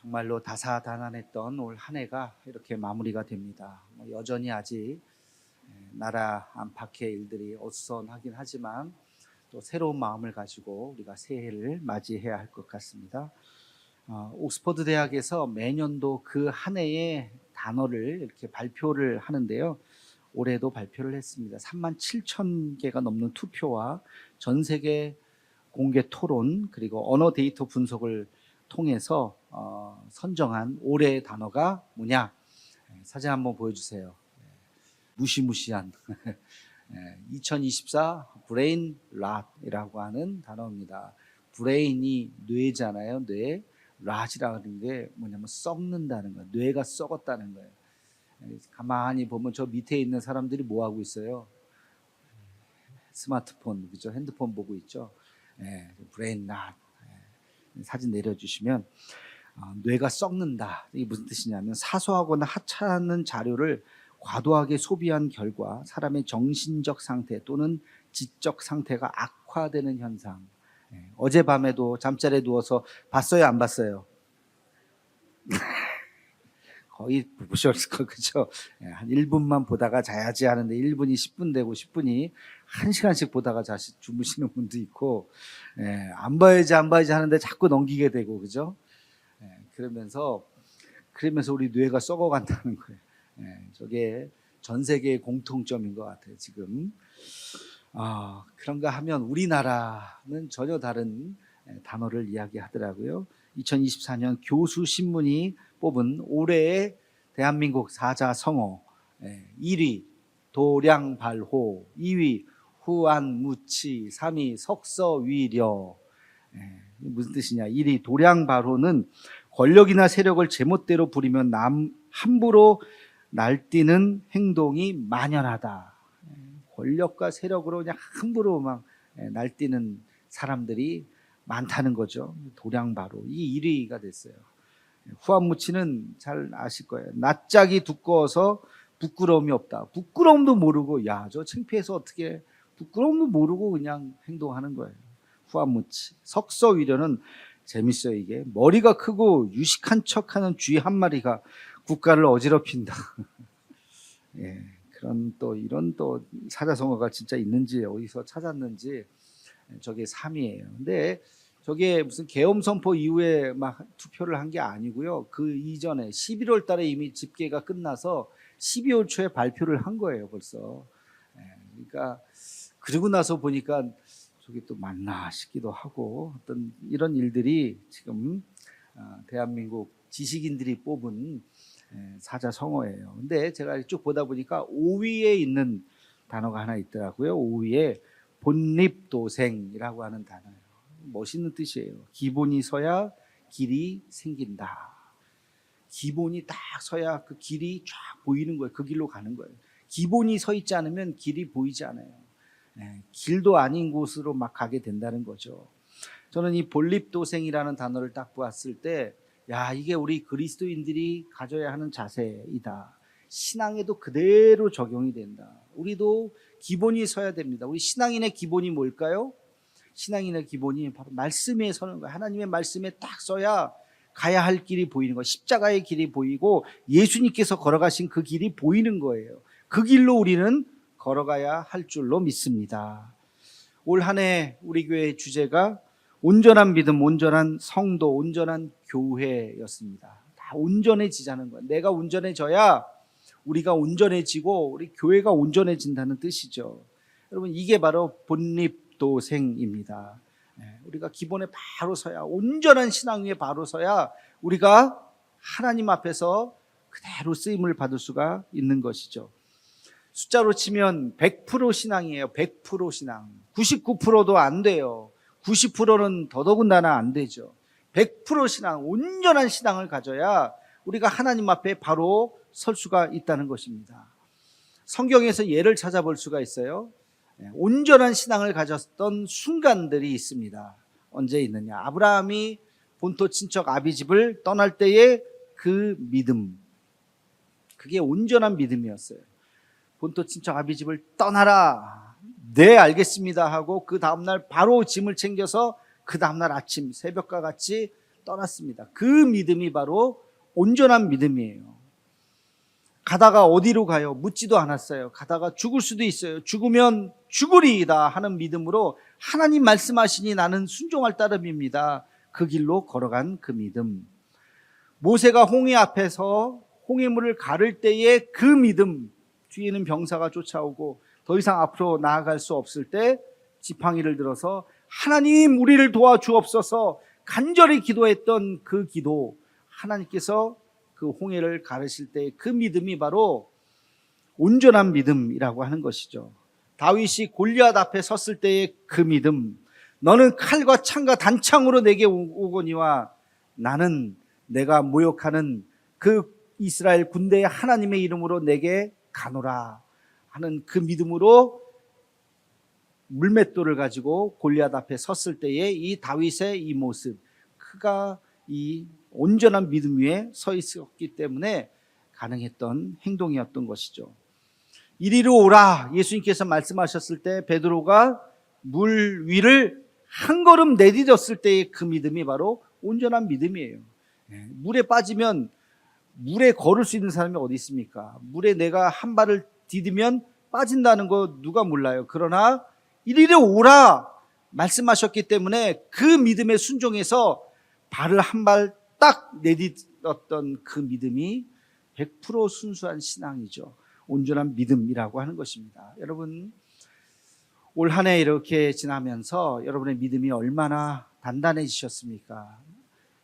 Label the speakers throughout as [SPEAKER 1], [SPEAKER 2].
[SPEAKER 1] 정말로 다사다난했던 올 한 해가 이렇게 마무리가 됩니다. 여전히 아직 나라 안팎의 일들이 어수선하긴 하지만 또 새로운 마음을 가지고 우리가 새해를 맞이해야 할 것 같습니다. 옥스퍼드 대학에서 매년도 그 한 해의 단어를 이렇게 발표를 하는데요. 올해도 발표를 했습니다. 37,000개가 넘는 투표와 전 세계 공개 토론 그리고 언어 데이터 분석을 통해서 선정한 올해의 단어가 뭐냐? 사진 한번 보여주세요. 무시무시한 2024 브레인 랏이라고 하는 단어입니다. 브레인이 뇌잖아요. 뇌. 랏이라고 하는 게 뭐냐면 썩는다는 거예요. 뇌가 썩었다는 거예요. 가만히 보면 저 밑에 있는 사람들이 뭐 하고 있어요? 스마트폰, 그죠? 핸드폰 보고 있죠. 브레인 랏. 사진 내려주시면 뇌가 썩는다. 이게 무슨 뜻이냐면 사소하거나 하찮은 자료를 과도하게 소비한 결과 사람의 정신적 상태 또는 지적 상태가 악화되는 현상. 어젯밤에도 잠자리에 누워서 봤어요, 안 봤어요? 거의 보셨을 거 그죠? 한 1분만 보다가 자야지 하는데 1분이 10분 되고 10분이 1시간씩 보다가 주무시는 분도 있고, 안 봐야지 하는데 자꾸 넘기게 되고, 그죠? 그러면서 우리 뇌가 썩어간다는 거예요. 저게 전 세계의 공통점인 것 같아요, 지금. 그런가 하면 우리나라는 전혀 다른 단어를 이야기하더라고요. 2024년 교수신문이 뽑은 올해의 대한민국 사자성어 1위 도량발호, 2위 후안무치, 3위 석서위려. 무슨 뜻이냐? 1위 도량발호는 권력이나 세력을 제멋대로 부리면 함부로 날뛰는 행동이 만연하다. 권력과 세력으로 그냥 함부로 막 날뛰는 사람들이 많다는 거죠. 도량바로 이 1위가 됐어요. 후안무치는 잘 아실 거예요. 낯짝이 두꺼워서 부끄러움이 없다. 부끄러움도 모르고 저 창피해서 어떻게 부끄러움도 모르고 그냥 행동하는 거예요. 후안무치. 석서위려는 재밌어요. 이게 머리가 크고 유식한 척하는 쥐 한 마리가 국가를 어지럽힌다. 그런 또 이런 또 사자성어가 진짜 있는지 어디서 찾았는지 저게 3위예요. 근데 저게 무슨 계엄 선포 이후에 막 투표를 한 게 아니고요. 그 이전에 11월 달에 이미 집계가 끝나서 12월 초에 발표를 한 거예요, 벌써. 그러니까 그러고 나서 보니까 저게 또 맞나 싶기도 하고 어떤 이런 일들이 지금 대한민국 지식인들이 뽑은 사자성어예요. 근데 제가 쭉 보다 보니까 5위에 있는 단어가 하나 있더라고요. 5위에 본립도생이라고 하는 단어예요. 멋있는 뜻이에요. 기본이 서야 길이 생긴다. 기본이 딱 서야 그 길이 쫙 보이는 거예요. 그 길로 가는 거예요. 기본이 서 있지 않으면 길이 보이지 않아요. 길도 아닌 곳으로 막 가게 된다는 거죠. 저는 이 본립도생이라는 단어를 딱 보았을 때 이게 우리 그리스도인들이 가져야 하는 자세이다. 신앙에도 그대로 적용이 된다. 우리도 기본이 서야 됩니다. 우리 신앙인의 기본이 뭘까요? 신앙인의 기본이 바로 말씀에 서는 거예요. 하나님의 말씀에 딱 서야 가야 할 길이 보이는 거예요. 십자가의 길이 보이고 예수님께서 걸어가신 그 길이 보이는 거예요. 그 길로 우리는 걸어가야 할 줄로 믿습니다. 올 한 해 우리 교회의 주제가 온전한 믿음, 온전한 성도, 온전한 교회였습니다. 다 온전해지자는 거예요. 내가 온전해져야 우리가 온전해지고 우리 교회가 온전해진다는 뜻이죠. 여러분 이게 바로 본립도생입니다. 우리가 기본에 바로 서야 온전한 신앙 위에 바로 서야 우리가 하나님 앞에서 그대로 쓰임을 받을 수가 있는 것이죠. 숫자로 치면 100% 신앙이에요. 100% 신앙. 99%도 안 돼요. 90%는 더더군다나 안 되죠. 100% 신앙, 온전한 신앙을 가져야 우리가 하나님 앞에 바로 설 수가 있다는 것입니다. 성경에서 예를 찾아볼 수가 있어요. 온전한 신앙을 가졌던 순간들이 있습니다. 언제 있느냐? 아브라함이 본토 친척 아비집을 떠날 때의 그 믿음, 그게 온전한 믿음이었어요. 본토 친척 아비집을 떠나라. 네, 알겠습니다 하고 그 다음날 바로 짐을 챙겨서 그 다음날 아침 새벽과 같이 떠났습니다. 그 믿음이 바로 온전한 믿음이에요. 가다가 어디로 가요? 묻지도 않았어요. 가다가 죽을 수도 있어요. 죽으면 죽으리이다 하는 믿음으로 하나님 말씀하시니 나는 순종할 따름입니다. 그 길로 걸어간 그 믿음. 모세가 홍해 앞에서 홍해물을 가를 때의 그 믿음, 뒤에는 병사가 쫓아오고 더 이상 앞으로 나아갈 수 없을 때 지팡이를 들어서 하나님 우리를 도와주옵소서 간절히 기도했던 그 기도, 하나님께서 그 홍해를 가르실 때 그 믿음이 바로 온전한 믿음이라고 하는 것이죠. 다윗이 골리앗 앞에 섰을 때의 그 믿음, 너는 칼과 창과 단창으로 내게 오거니와 나는 내가 모욕하는 그 이스라엘 군대의 하나님의 이름으로 내게 가노라 하는 그 믿음으로 물맷돌을 가지고 골리앗 앞에 섰을 때의 이 다윗의 이 모습, 그가 이 온전한 믿음 위에 서 있었기 때문에 가능했던 행동이었던 것이죠. 이리로 오라 예수님께서 말씀하셨을 때 베드로가 물 위를 한 걸음 내디뎠을 때의 그 믿음이 바로 온전한 믿음이에요. 물에 빠지면 물에 걸을 수 있는 사람이 어디 있습니까? 물에 내가 한 발을 디디면 빠진다는 거 누가 몰라요. 그러나 이리로 오라 말씀하셨기 때문에 그 믿음에 순종해서 발을 한 발 딱 내딛었던 그 믿음이 100% 순수한 신앙이죠. 온전한 믿음이라고 하는 것입니다. 여러분, 올 한 해 이렇게 지나면서 여러분의 믿음이 얼마나 단단해지셨습니까?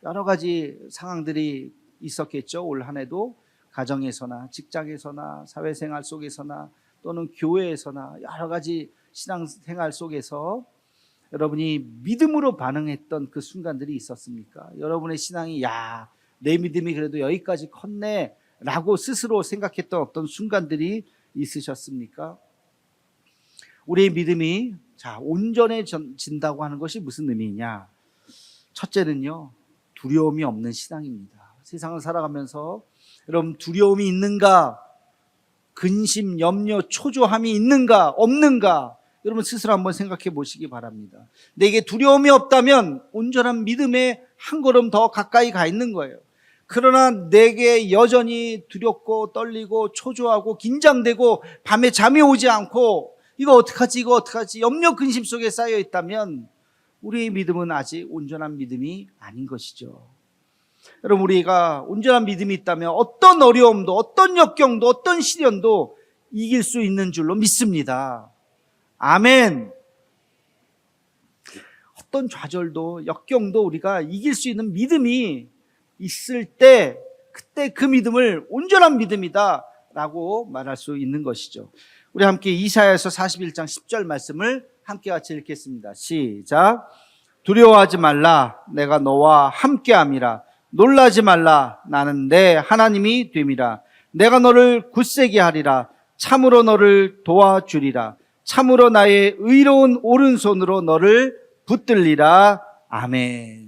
[SPEAKER 1] 여러 가지 상황들이 있었겠죠. 올 한 해도 가정에서나 직장에서나 사회생활 속에서나 또는 교회에서나 여러 가지 신앙생활 속에서 여러분이 믿음으로 반응했던 그 순간들이 있었습니까? 여러분의 신앙이 내 믿음이 그래도 여기까지 컸네 라고 스스로 생각했던 어떤 순간들이 있으셨습니까? 우리의 믿음이 온전해진다고 하는 것이 무슨 의미냐? 첫째는요, 두려움이 없는 신앙입니다. 세상을 살아가면서 여러분 두려움이 있는가? 근심, 염려, 초조함이 있는가? 없는가? 여러분 스스로 한번 생각해 보시기 바랍니다. 내게 두려움이 없다면 온전한 믿음에 한 걸음 더 가까이 가 있는 거예요. 그러나 내게 여전히 두렵고 떨리고 초조하고 긴장되고 밤에 잠이 오지 않고 이거 어떡하지 염려 근심 속에 쌓여 있다면 우리의 믿음은 아직 온전한 믿음이 아닌 것이죠. 여러분 우리가 온전한 믿음이 있다면 어떤 어려움도 어떤 역경도 어떤 시련도 이길 수 있는 줄로 믿습니다. 아멘. 어떤 좌절도 역경도 우리가 이길 수 있는 믿음이 있을 때 그때 그 믿음을 온전한 믿음이다 라고 말할 수 있는 것이죠. 우리 함께 이사야서 41장 10절 말씀을 함께 같이 읽겠습니다. 시작. 두려워하지 말라 내가 너와 함께함이라. 놀라지 말라 나는 내 하나님이 됨이라. 내가 너를 굳세게 하리라. 참으로 너를 도와주리라. 참으로 나의 의로운 오른손으로 너를 붙들리라. 아멘.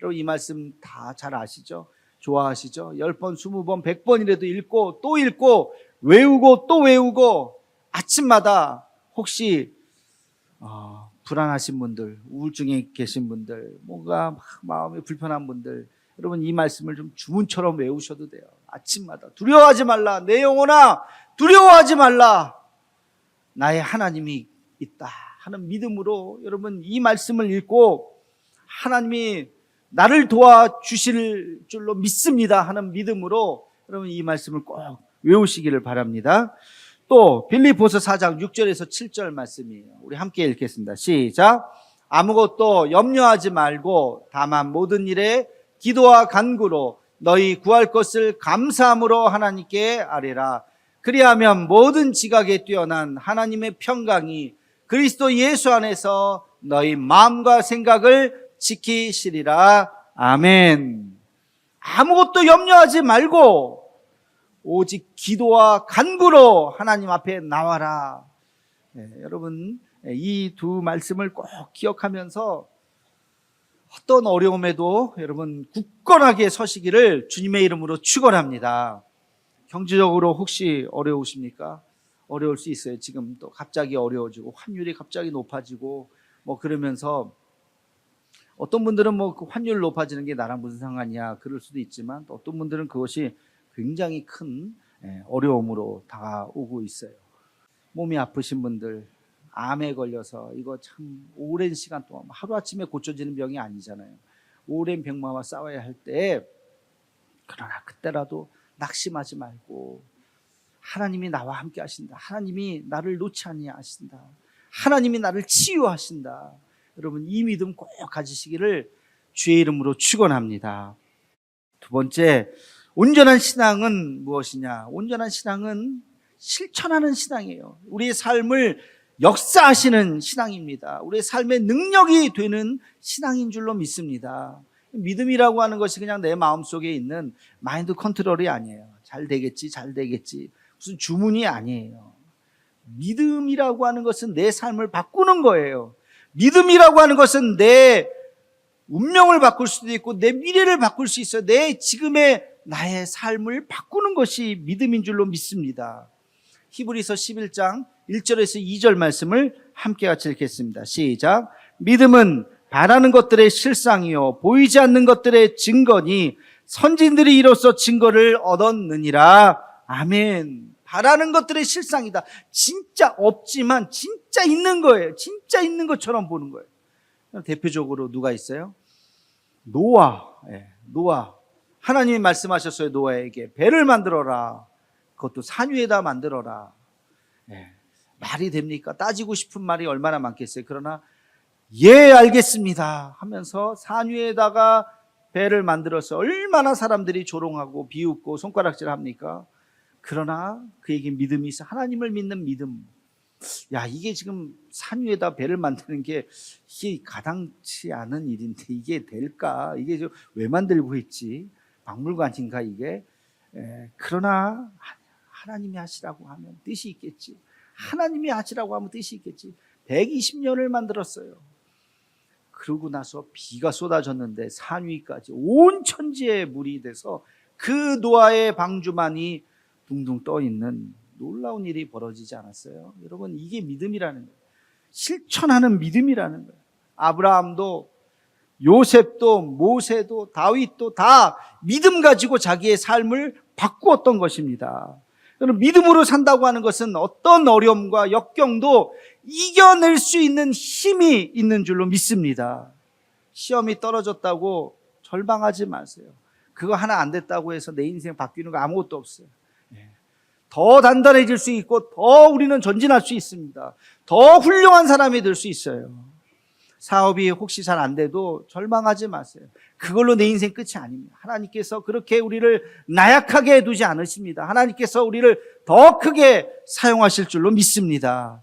[SPEAKER 1] 여러분 이 말씀 다 잘 아시죠? 좋아하시죠? 10번, 20번, 100번이라도 읽고 또 읽고 외우고 또 외우고 아침마다 혹시 불안하신 분들, 우울증에 계신 분들, 뭔가 막 마음이 불편한 분들, 여러분 이 말씀을 좀 주문처럼 외우셔도 돼요. 아침마다 두려워하지 말라 내 영혼아 두려워하지 말라 나의 하나님이 있다 하는 믿음으로 여러분 이 말씀을 읽고 하나님이 나를 도와주실 줄로 믿습니다 하는 믿음으로 여러분 이 말씀을 꼭 외우시기를 바랍니다. 또 빌립보서 4장 6절에서 7절 말씀이에요. 우리 함께 읽겠습니다. 시작. 아무것도 염려하지 말고 다만 모든 일에 기도와 간구로 너희 구할 것을 감사함으로 하나님께 아뢰라. 그리하면 모든 지각에 뛰어난 하나님의 평강이 그리스도 예수 안에서 너희 마음과 생각을 지키시리라. 아멘. 아무것도 염려하지 말고 오직 기도와 간구로 하나님 앞에 나와라. 여러분 이 두 말씀을 꼭 기억하면서 어떤 어려움에도 여러분 굳건하게 서시기를 주님의 이름으로 축원합니다. 경제적으로 혹시 어려우십니까? 어려울 수 있어요. 지금 또 갑자기 어려워지고 환율이 갑자기 높아지고 뭐 그러면서 어떤 분들은 뭐 그 환율 높아지는 게 나랑 무슨 상관이야 그럴 수도 있지만 또 어떤 분들은 그것이 굉장히 큰 어려움으로 다가오고 있어요. 몸이 아프신 분들, 암에 걸려서 이거 참 오랜 시간 동안 하루아침에 고쳐지는 병이 아니잖아요. 오랜 병마와 싸워야 할 때, 그러나 그때라도 낙심하지 말고 하나님이 나와 함께 하신다. 하나님이 나를 놓지 아니하신다. 하나님이 나를 치유하신다. 여러분 이 믿음 꼭 가지시기를 주의 이름으로 축원합니다. 두 번째, 온전한 신앙은 무엇이냐? 온전한 신앙은 실천하는 신앙이에요. 우리의 삶을 역사하시는 신앙입니다. 우리의 삶의 능력이 되는 신앙인 줄로 믿습니다. 믿음이라고 하는 것이 그냥 내 마음속에 있는 마인드 컨트롤이 아니에요. 잘 되겠지, 잘 되겠지. 무슨 주문이 아니에요. 믿음이라고 하는 것은 내 삶을 바꾸는 거예요. 믿음이라고 하는 것은 내 운명을 바꿀 수도 있고 내 미래를 바꿀 수 있어요. 내 지금의 나의 삶을 바꾸는 것이 믿음인 줄로 믿습니다. 히브리서 11장 1절에서 2절 말씀을 함께 같이 읽겠습니다. 시작. 믿음은 바라는 것들의 실상이요 보이지 않는 것들의 증거니 선진들이 이로써 증거를 얻었느니라. 아멘. 바라는 것들의 실상이다. 진짜 없지만 진짜 있는 거예요. 진짜 있는 것처럼 보는 거예요. 대표적으로 누가 있어요? 노아. 노아. 하나님이 말씀하셨어요. 노아에게 배를 만들어라. 그것도 산 위에다 만들어라. 말이 됩니까? 따지고 싶은 말이 얼마나 많겠어요. 그러나 예 알겠습니다 하면서 산 위에다가 배를 만들어서 얼마나 사람들이 조롱하고 비웃고 손가락질 합니까? 그러나 그에게 믿음이 있어. 하나님을 믿는 믿음. 야, 이게 지금 산 위에다 배를 만드는 게 이게 가당치 않은 일인데 이게 될까? 이게 왜 만들고 있지? 박물관인가 이게? 그러나 하나님이 하시라고 하면 뜻이 있겠지. 하나님이 하시라고 하면 뜻이 있겠지. 120년을 만들었어요. 그러고 나서 비가 쏟아졌는데 산 위까지 온 천지에 물이 돼서 그 노아의 방주만이 둥둥 떠 있는 놀라운 일이 벌어지지 않았어요? 여러분 이게 믿음이라는 거예요. 실천하는 믿음이라는 거예요. 아브라함도 요셉도 모세도 다윗도 다 믿음 가지고 자기의 삶을 바꾸었던 것입니다. 여러분 믿음으로 산다고 하는 것은 어떤 어려움과 역경도 이겨낼 수 있는 힘이 있는 줄로 믿습니다. 시험이 떨어졌다고 절망하지 마세요. 그거 하나 안 됐다고 해서 내 인생 바뀌는 거 아무것도 없어요. 더 단단해질 수 있고 더 우리는 전진할 수 있습니다. 더 훌륭한 사람이 될 수 있어요. 사업이 혹시 잘 안 돼도 절망하지 마세요. 그걸로 내 인생 끝이 아닙니다. 하나님께서 그렇게 우리를 나약하게 두지 않으십니다. 하나님께서 우리를 더 크게 사용하실 줄로 믿습니다.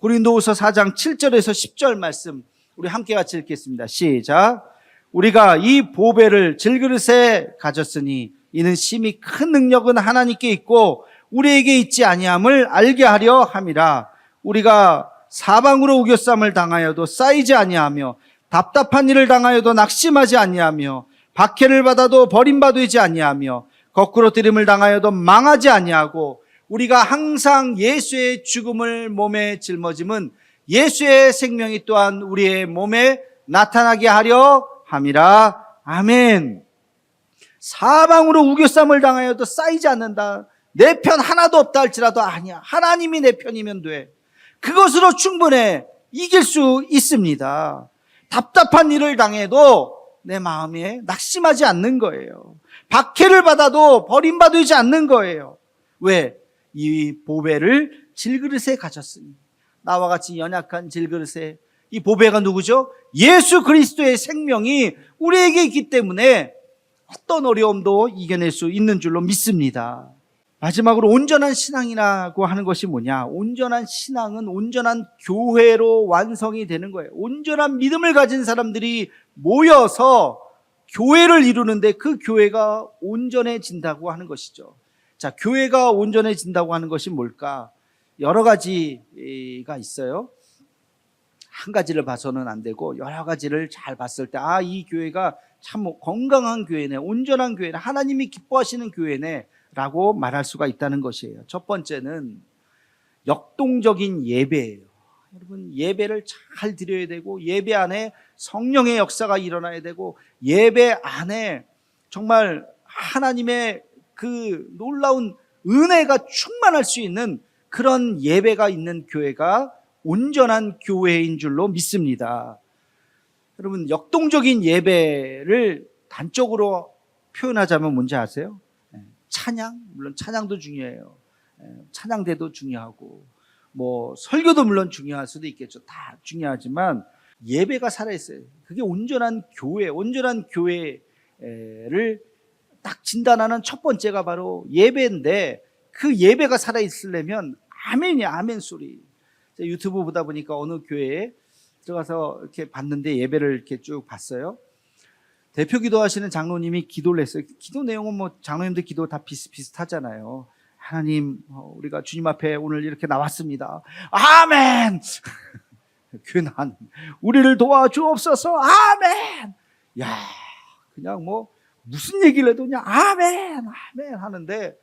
[SPEAKER 1] 고린도후서 4장 7절에서 10절 말씀 우리 함께 같이 읽겠습니다. 시작. 우리가 이 보배를 질그릇에 가졌으니 이는 심히 큰 능력은 하나님께 있고 우리에게 있지 아니함을 알게 하려 함이라. 우리가 사방으로 우겨쌈을 당하여도 쌓이지 아니하며 답답한 일을 당하여도 낙심하지 아니하며 박해를 받아도 버림받지 아니하며 거꾸로 들임을 당하여도 망하지 아니하고 우리가 항상 예수의 죽음을 몸에 짊어짐은 예수의 생명이 또한 우리의 몸에 나타나게 하려 함이라. 아멘. 사방으로 우겨쌈을 당하여도 쌓이지 않는다. 내 편 하나도 없다 할지라도 아니야. 하나님이 내 편이면 돼. 그것으로 충분해 이길 수 있습니다. 답답한 일을 당해도 내 마음에 낙심하지 않는 거예요. 박해를 받아도 버림받지 않는 거예요. 왜? 이 보배를 질그릇에 가졌으니. 나와 같이 연약한 질그릇에 이 보배가 누구죠? 예수 그리스도의 생명이 우리에게 있기 때문에 어떤 어려움도 이겨낼 수 있는 줄로 믿습니다. 마지막으로 온전한 신앙이라고 하는 것이 뭐냐? 온전한 신앙은 온전한 교회로 완성이 되는 거예요. 온전한 믿음을 가진 사람들이 모여서 교회를 이루는데 그 교회가 온전해진다고 하는 것이죠. 자, 교회가 온전해진다고 하는 것이 뭘까? 여러 가지가 있어요. 한 가지를 봐서는 안 되고 여러 가지를 잘 봤을 때 이 교회가 참 건강한 교회네, 온전한 교회네, 하나님이 기뻐하시는 교회네 라고 말할 수가 있다는 것이에요. 첫 번째는 역동적인 예배예요. 여러분, 예배를 잘 드려야 되고, 예배 안에 성령의 역사가 일어나야 되고, 예배 안에 정말 하나님의 그 놀라운 은혜가 충만할 수 있는 그런 예배가 있는 교회가 온전한 교회인 줄로 믿습니다. 여러분, 역동적인 예배를 단적으로 표현하자면 뭔지 아세요? 찬양, 물론 찬양도 중요해요. 찬양대도 중요하고, 뭐 설교도 물론 중요할 수도 있겠죠. 다 중요하지만 예배가 살아있어요. 그게 온전한 교회, 온전한 교회를 딱 진단하는 첫 번째가 바로 예배인데, 그 예배가 살아있으려면 아멘이 아멘 소리. 유튜브 보다 보니까 어느 교회에 들어가서 이렇게 봤는데, 예배를 이렇게 쭉 봤어요. 대표 기도하시는 장로님이 기도를 했어요. 기도 내용은 뭐 장로님들 기도 다 비슷비슷하잖아요. 하나님, 우리가 주님 앞에 오늘 이렇게 나왔습니다. 아멘. 괜한 우리를 도와주옵소서. 아멘. 야, 그냥 뭐 무슨 얘기를 해도 그냥 아멘, 아멘 하는데,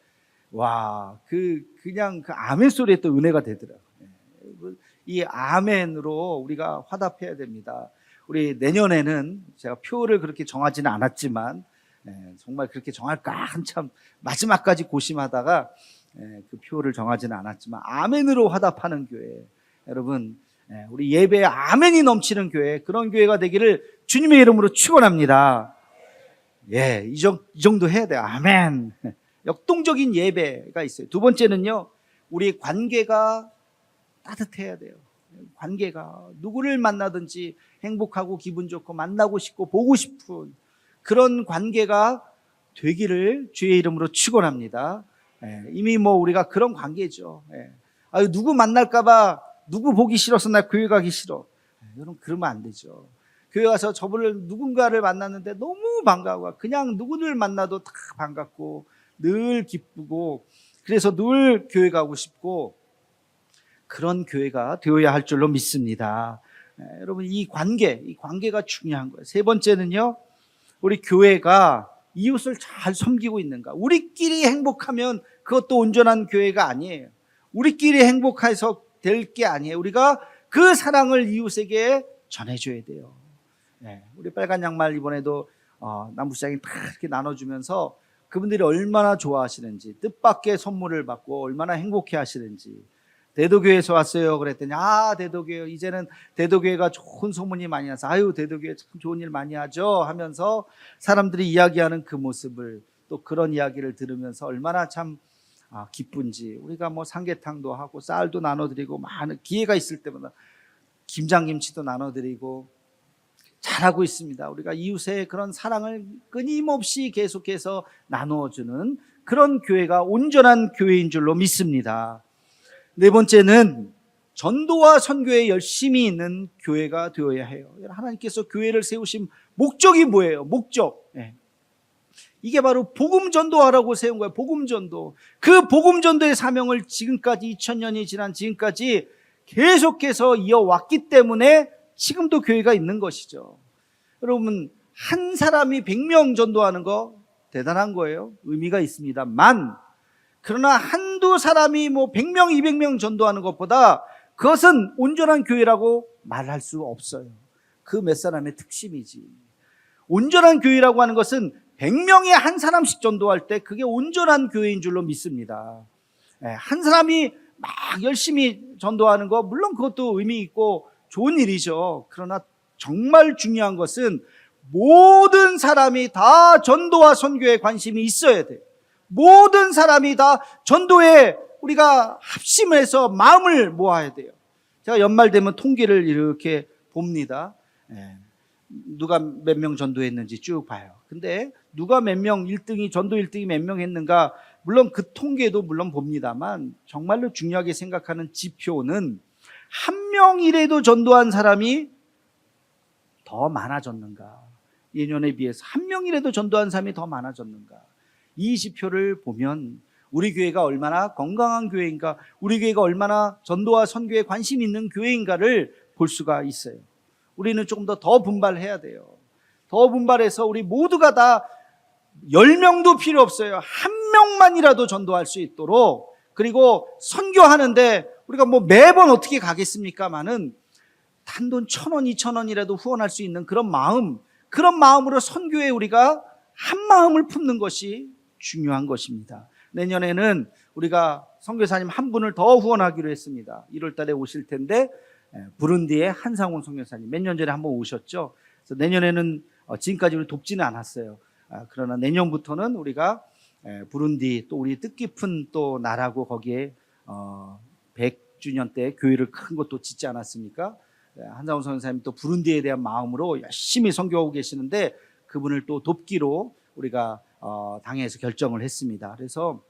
[SPEAKER 1] 와, 그냥 그 아멘 소리에 또 은혜가 되더라고요. 이 아멘으로 우리가 화답해야 됩니다. 우리 내년에는 제가 표를 그렇게 정하지는 않았지만, 정말 그렇게 정할까 한참 마지막까지 고심하다가 그 표를 정하지는 않았지만, 아멘으로 화답하는 교회, 여러분, 우리 예배에 아멘이 넘치는 교회, 그런 교회가 되기를 주님의 이름으로 축원합니다. 예, 이 정도 해야 돼요. 아멘. 역동적인 예배가 있어요. 두 번째는요, 우리 관계가 따뜻해야 돼요. 관계가, 누구를 만나든지 행복하고 기분 좋고 만나고 싶고 보고 싶은 그런 관계가 되기를 주의 이름으로 축원합니다. 이미 뭐 우리가 그런 관계죠. 누구 만날까봐, 누구 보기 싫어서 나 교회 가기 싫어. 여러분, 그러면 안 되죠. 교회 가서 저분을 누군가를 만났는데 너무 반가워. 그냥 누구를 만나도 다 반갑고 늘 기쁘고, 그래서 늘 교회 가고 싶고, 그런 교회가 되어야 할 줄로 믿습니다. 여러분, 이 관계가 중요한 거예요. 세 번째는요, 우리 교회가 이웃을 잘 섬기고 있는가. 우리끼리 행복하면 그것도 온전한 교회가 아니에요. 우리끼리 행복해서 될 게 아니에요. 우리가 그 사랑을 이웃에게 전해줘야 돼요. 우리 빨간 양말 이번에도 남부시장이 다 이렇게 나눠주면서 그분들이 얼마나 좋아하시는지, 뜻밖의 선물을 받고 얼마나 행복해 하시는지. 대도교회에서 왔어요 그랬더니, 대도교회, 이제는 대도교회가 좋은 소문이 많이 나서 대도교회 참 좋은 일 많이 하죠 하면서 사람들이 이야기하는 그 모습을, 또 그런 이야기를 들으면서 얼마나 참 기쁜지. 우리가 뭐 삼계탕도 하고 쌀도 나눠드리고, 많은 기회가 있을 때마다 김장김치도 나눠드리고 잘하고 있습니다. 우리가 이웃의 그런 사랑을 끊임없이 계속해서 나누어주는 그런 교회가 온전한 교회인 줄로 믿습니다. 네 번째는 전도와 선교에 열심히 있는 교회가 되어야 해요. 하나님께서 교회를 세우신 목적이 뭐예요? 목적. 이게 바로 복음 전도하라고 세운 거예요. 복음 전도. 그 복음 전도의 사명을 지금까지 2000년이 지난 지금까지 계속해서 이어왔기 때문에 지금도 교회가 있는 것이죠. 여러분, 한 사람이 100명 전도하는 거 대단한 거예요. 의미가 있습니다만, 그러나 한두 사람이 뭐 100명, 200명 전도하는 것보다 그것은 온전한 교회라고 말할 수 없어요. 그 몇 사람의 특심이지. 온전한 교회라고 하는 것은 100명에 한 사람씩 전도할 때 그게 온전한 교회인 줄로 믿습니다. 한 사람이 막 열심히 전도하는 거, 물론 그것도 의미 있고 좋은 일이죠. 그러나 정말 중요한 것은 모든 사람이 다 전도와 선교에 관심이 있어야 돼요. 모든 사람이 다 전도에 우리가 합심을 해서 마음을 모아야 돼요. 제가 연말 되면 통계를 이렇게 봅니다. 누가 몇 명 전도했는지 쭉 봐요. 근데 누가 몇 명, 전도 1등이 몇 명 했는가, 물론 그 통계도 물론 봅니다만, 정말로 중요하게 생각하는 지표는 한 명이라도 전도한 사람이 더 많아졌는가, 예년에 비해서 한 명이라도 전도한 사람이 더 많아졌는가. 이 지표를 보면 우리 교회가 얼마나 건강한 교회인가, 우리 교회가 얼마나 전도와 선교에 관심 있는 교회인가를 볼 수가 있어요. 우리는 조금 더 분발해야 돼요. 더 분발해서 우리 모두가 다 10명도 필요 없어요. 한 명만이라도 전도할 수 있도록, 그리고 선교하는데 우리가 뭐 매번 어떻게 가겠습니까마는 단돈 1,000원, 2,000원이라도 후원할 수 있는 그런 마음으로 선교에 우리가 한 마음을 품는 것이 중요한 것입니다. 내년에는 우리가 선교사님 한 분을 더 후원하기로 했습니다. 1월 달에 오실 텐데, 부룬디의 한상훈 선교사님 몇 년 전에 한번 오셨죠. 그래서 내년에는 지금까지 우리 돕지는 않았어요. 그러나 내년부터는 우리가 부룬디, 또 우리 뜻깊은 또 나라고, 거기에 100주년 때 교회를 큰 것도 짓지 않았습니까? 한상훈 선교사님 또 부룬디에 대한 마음으로 열심히 선교하고 계시는데, 그분을 또 돕기로 우리가 당회에서 결정을 했습니다. 그래서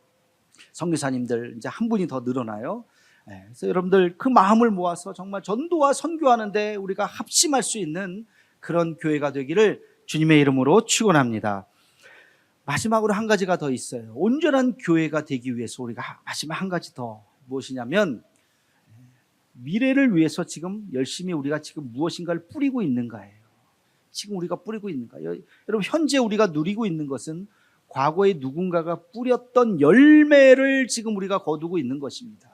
[SPEAKER 1] 선교사님들 이제 한 분이 더 늘어나요. 그래서 여러분들 그 마음을 모아서 정말 전도와 선교하는데 우리가 합심할 수 있는 그런 교회가 되기를 주님의 이름으로 축원합니다. 마지막으로 한 가지가 더 있어요. 온전한 교회가 되기 위해서 우리가 마지막 한 가지 더, 무엇이냐면 미래를 위해서 지금 열심히 우리가 지금 무엇인가를 뿌리고 있는가예요. 지금 우리가 뿌리고 있는가? 여러분, 현재 우리가 누리고 있는 것은 과거에 누군가가 뿌렸던 열매를 지금 우리가 거두고 있는 것입니다.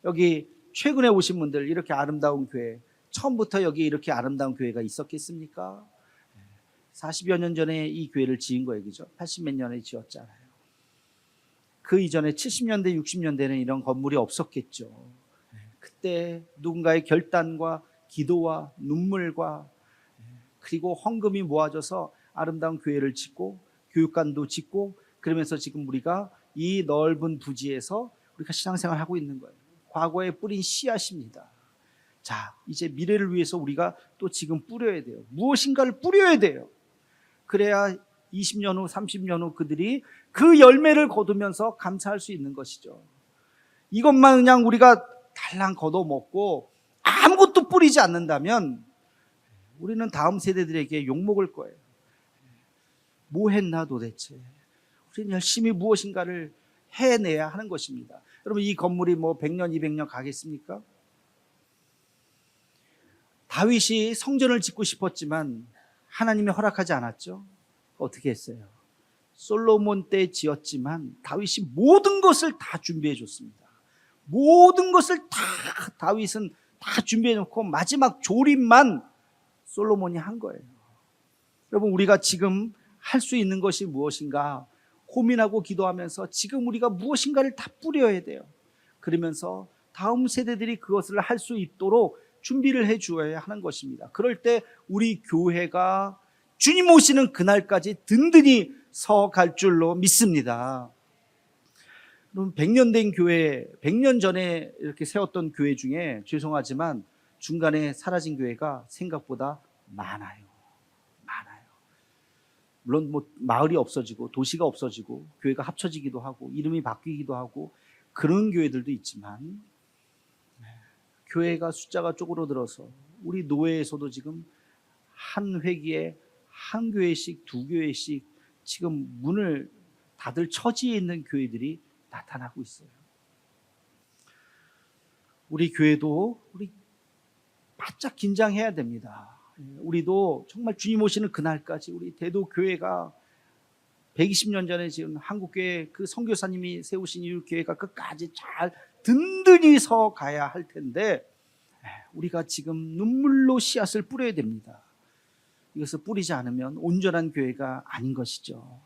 [SPEAKER 1] 여기 최근에 오신 분들, 이렇게 아름다운 교회, 처음부터 여기 이렇게 아름다운 교회가 있었겠습니까? 40여 년 전에 이 교회를 지은 거예요, 그죠? 80몇 년에 지었잖아요. 그 이전에 70년대, 60년대는 이런 건물이 없었겠죠. 그때 누군가의 결단과 기도와 눈물과 그리고 헌금이 모아져서 아름다운 교회를 짓고 교육관도 짓고, 그러면서 지금 우리가 이 넓은 부지에서 우리가 신앙생활을 하고 있는 거예요. 과거에 뿌린 씨앗입니다. 자, 이제 미래를 위해서 우리가 또 지금 뿌려야 돼요. 무엇인가를 뿌려야 돼요. 그래야 20년 후, 30년 후 그들이 그 열매를 거두면서 감사할 수 있는 것이죠. 이것만 그냥 우리가 달랑 걷어먹고 아무것도 뿌리지 않는다면 우리는 다음 세대들에게 욕먹을 거예요. 뭐 했나 도대체. 우리는 열심히 무엇인가를 해내야 하는 것입니다. 여러분, 이 건물이 뭐 100년, 200년 가겠습니까? 다윗이 성전을 짓고 싶었지만 하나님이 허락하지 않았죠. 어떻게 했어요? 솔로몬 때 지었지만 다윗이 모든 것을 다 준비해 줬습니다. 모든 것을 다 다윗은 다 준비해 놓고 마지막 조립만 솔로몬이 한 거예요. 여러분, 우리가 지금 할 수 있는 것이 무엇인가 고민하고 기도하면서 지금 우리가 무엇인가를 다 뿌려야 돼요. 그러면서 다음 세대들이 그것을 할 수 있도록 준비를 해 주어야 하는 것입니다. 그럴 때 우리 교회가 주님 오시는 그날까지 든든히 서 갈 줄로 믿습니다. 그럼 100년 된 교회, 100년 전에 이렇게 세웠던 교회 중에 죄송하지만 중간에 사라진 교회가 생각보다 많아요. 물론 뭐 마을이 없어지고 도시가 없어지고 교회가 합쳐지기도 하고 이름이 바뀌기도 하고 그런 교회들도 있지만, 교회가 숫자가 쪼그러들어서 우리 노회에서도 지금 한 회기에 한 교회씩, 두 교회씩 지금 문을 닫을 처지에 있는 교회들이 나타나고 있어요. 우리 교회도 우리 바짝 긴장해야 됩니다. 우리도 정말 주님 오시는 그날까지 우리 대도교회가 120년 전에 지은 한국교회 그 선교사님이 세우신 이 교회가 끝까지 잘 든든히 서 가야 할 텐데, 우리가 지금 눈물로 씨앗을 뿌려야 됩니다. 이것을 뿌리지 않으면 온전한 교회가 아닌 것이죠.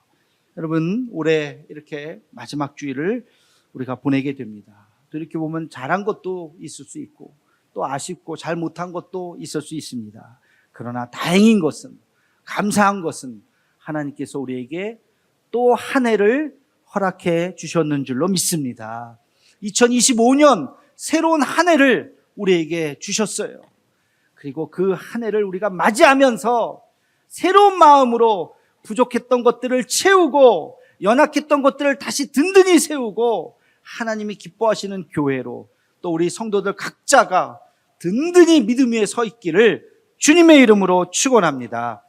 [SPEAKER 1] 여러분, 올해 이렇게 마지막 주일을 우리가 보내게 됩니다. 또 이렇게 보면 잘한 것도 있을 수 있고 또 아쉽고 잘 못한 것도 있을 수 있습니다. 그러나 다행인 것은, 감사한 것은 하나님께서 우리에게 또 한 해를 허락해 주셨는 줄로 믿습니다. 2025년 새로운 한 해를 우리에게 주셨어요. 그리고 그 한 해를 우리가 맞이하면서 새로운 마음으로 부족했던 것들을 채우고 연약했던 것들을 다시 든든히 세우고 하나님이 기뻐하시는 교회로 또 우리 성도들 각자가 든든히 믿음 위에 서 있기를 주님의 이름으로 축원합니다.